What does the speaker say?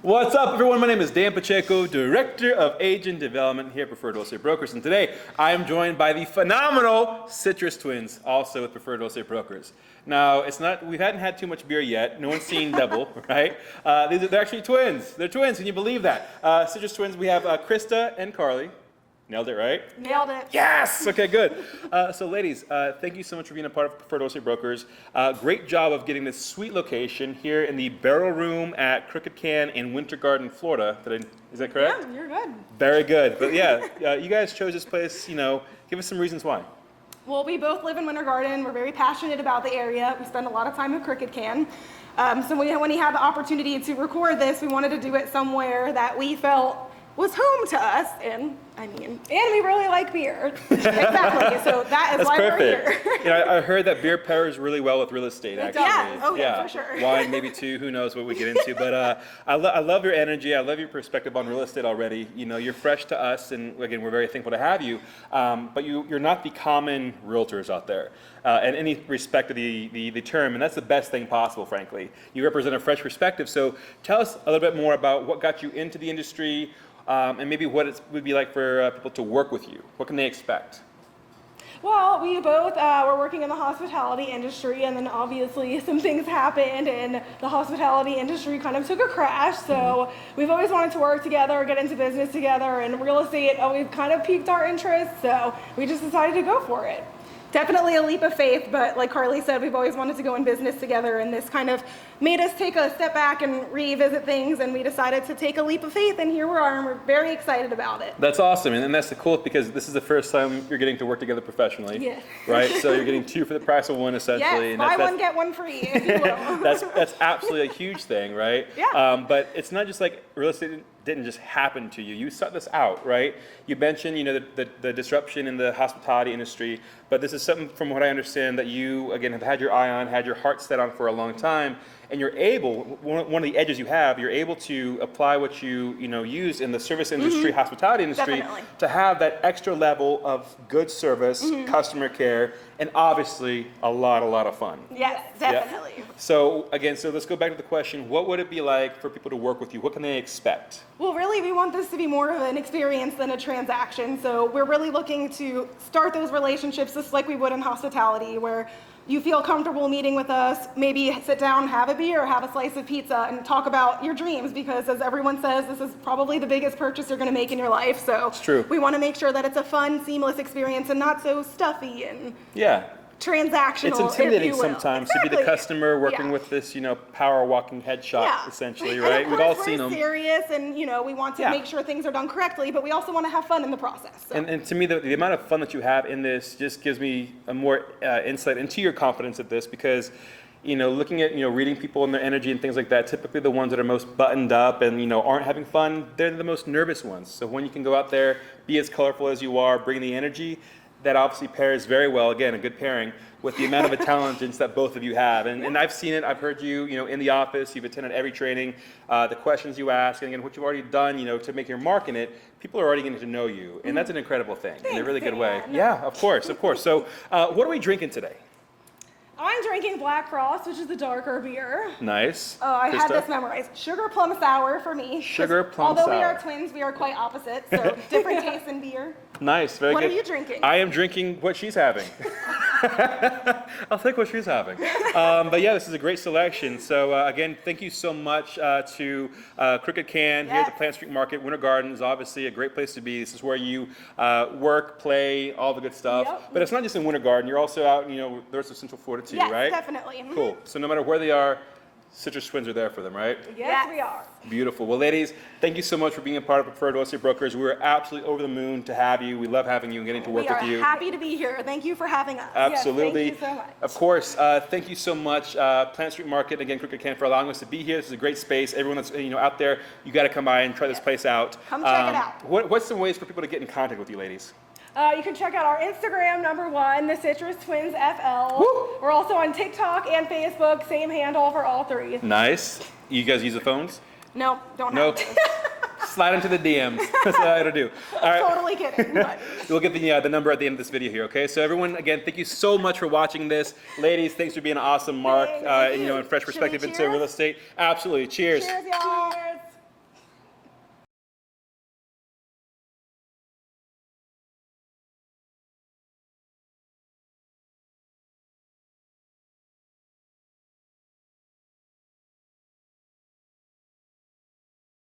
What's up, everyone? My name is Dan Pacheco, Director of Agent Development here at Preferred Real Estate Brokers, and today I am joined by the phenomenal Citrus Twins, also with Preferred Real Estate Brokers. Now, we hadn't had too much beer yet. No one's seen double, right? They're actually twins. They're twins. Can you believe that? Citrus Twins. We have Krista and Carly. Nailed it, right? Nailed it. Yes! Okay, good. So ladies, thank you so much for being a part of Preferred Real Estate Brokers. Great job of getting this sweet location here in the Barrel Room at Crooked Can in Winter Garden, Florida. Is that correct? Yeah, you're good. Very good. But yeah, you guys chose this place, give us some reasons why. Well, we both live in Winter Garden. We're very passionate about the area. We spend a lot of time at Crooked Can. So when we had the opportunity to record this, we wanted to do it somewhere that we felt was home to us, and we really like beer. Exactly. So that is why perfect. we're here. I heard that beer pairs really well with real estate, actually. Yeah. Oh, yeah, for sure. Wine, maybe too. Who knows what we get into? But I love your energy. I love your perspective on real estate already. You're fresh to us, and again, we're very thankful to have you. But you're not the common realtors out there, in any respect of the term, and that's the best thing possible, frankly. You represent a fresh perspective. So tell us a little bit more about what got you into the industry. And maybe what it would be like for people to work with you. What can they expect? Well, we both were working in the hospitality industry, and then obviously some things happened, and the hospitality industry kind of took a crash. So we've always wanted to work together, get into business together, and real estate always kind of piqued our interest. So we just decided to go for it. Definitely a leap of faith, but like Carly said, we've always wanted to go in business together, and this kind of made us take a step back and revisit things, and we decided to take a leap of faith, and here we are, and we're very excited about it. That's awesome, and that's the cool, because this is the first time you're getting to work together professionally, yeah. Right? So you're getting two for the price of one, essentially. Yes, buy one, get one free, if you will. That's absolutely a huge thing, right? Yeah. But it's not just like real estate didn't just happen to you. You sought this out, right? You mentioned, the disruption in the hospitality industry, but this is something, from what I understand, that you, again, have had your eye on, had your heart set on for a long time, and you're able, one of the edges you have, you're able to apply what you use in the service industry, hospitality industry, Definitely. to have that extra level of good service, customer care, and obviously a lot of fun. Yes, definitely. Yeah. So again, let's go back to the question, what would it be like for people to work with you? What can they expect? Well, really, we want this to be more of an experience than a transaction. So we're really looking to start those relationships just like we would in hospitality, where you feel comfortable meeting with us, maybe sit down, have a beer, have a slice of pizza, and talk about your dreams, because as everyone says, this is probably the biggest purchase you're going to make in your life. So it's true. We want to make sure that it's a fun, seamless experience and not so stuffy and transactional. It's intimidating if you will. sometimes Exactly. to be the customer working with this, power walking headshot, essentially, right? And We've all seen them. We're serious, and we want to make sure things are done correctly, but we also want to have fun in the process. So. And to me, the amount of fun that you have in this just gives me a more insight into your confidence at this, because looking at reading people and their energy and things like that, typically the ones that are most buttoned up and aren't having fun, they're the most nervous ones. So when you can go out there, be as colorful as you are, bring the energy, that obviously pairs very well, again, a good pairing, with the amount of intelligence that both of you have. And I've seen it, I've heard you, in the office, you've attended every training, the questions you ask, and again, what you've already done, to make your mark in it, people are already getting to know you, and that's an incredible thing, in a really good way. Yeah, of course. So what are we drinking today? I'm drinking Black Cross, which is the darker beer. Nice. Oh, I had this memorized. Sugar plum sour for me. Sugar plum sour. Although we are twins, we are quite opposite, so different tastes in beer. Nice, very good. What are you drinking? I am drinking what she's having. I'll take what she's having. But yeah, this is a great selection. So again, thank you so much to Crooked Can here at the Plant Street Market. Winter Garden is obviously a great place to be. This is where you work, play, all the good stuff. Yep. But it's not just in Winter Garden. You're also out, the rest of Central Florida too, yes, right? Definitely. Cool. So no matter where they are, Citrus Twins are there for them, right? Yes, we are. Beautiful. Well, ladies, thank you so much for being a part of Preferred Real Estate Brokers. We're absolutely over the moon to have you. We love having you and getting to work with you. We are happy to be here. Thank you for having us. Absolutely. Yes, thank you so much. Of course. Thank you so much, Plant Street Market, again, Crooked Can, for allowing us to be here. This is a great space. Everyone that's out there, you got to come by and try this place out. Come check it out. What's some ways for people to get in contact with you, ladies? You can check out our Instagram, #1, the Citrus Twins FL. Woo! We're also on TikTok and Facebook, same handle for all three. Nice. You guys use the phones? No, don't have to. Slide into the DMs. That's what I had to do. All right. Totally kidding. But. We'll get the number at the end of this video here, okay? So everyone, again, thank you so much for watching this. Ladies, thanks for being an awesome mark, and fresh perspective into real estate. Absolutely. Cheers. Cheers, y'all.